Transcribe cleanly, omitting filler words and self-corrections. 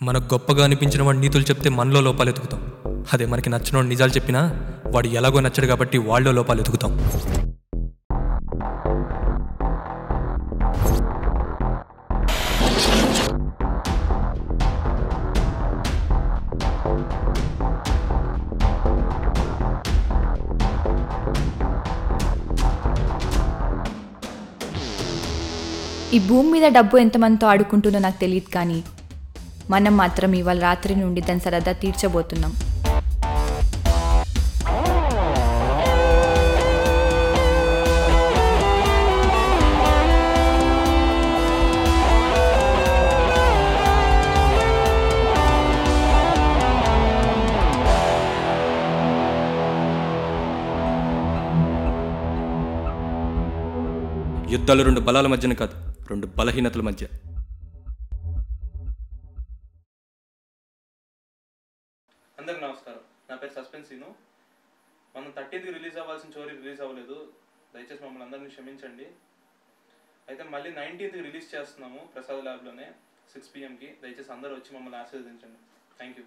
మనకు గొప్పగా అనిపించిన వాడు నీతులు చెప్తే మనలో లోపాలు ఎతుకుతాం. అదే మనకి నచ్చినోడు నిజాలు చెప్పినా వాడు ఎలాగో నచ్చడు కాబట్టి వాళ్ళలో లోపాలు ఎతుకుతాం. ఈ భూమి మీద డబ్బు ఎంతమందితో ఆడుకుంటుందో నాకు తెలియదు, కానీ మనం మాత్రం ఇవాళ రాత్రి నుండి దాని సరదా తీర్చబోతున్నాం. యుద్ధాలు రెండు బలాల మధ్యన కాదు, రెండు బలహీనతల మధ్య. అందరికి నమస్కారం. నా పేరు సస్పెన్సీను. మనం 13కి రిలీజ్ అవ్వాల్సిన చోరీ రిలీజ్ అవ్వలేదు. దయచేసి మమ్మల్ని అందరినీ క్షమించండి. అయితే మళ్ళీ 19కి రిలీజ్ చేస్తున్నాము ప్రసాద్ ల్యాబ్లోనే 6 PM. దయచేసి అందరూ వచ్చి మమ్మల్ని ఆశీర్వదించండి. Thank you.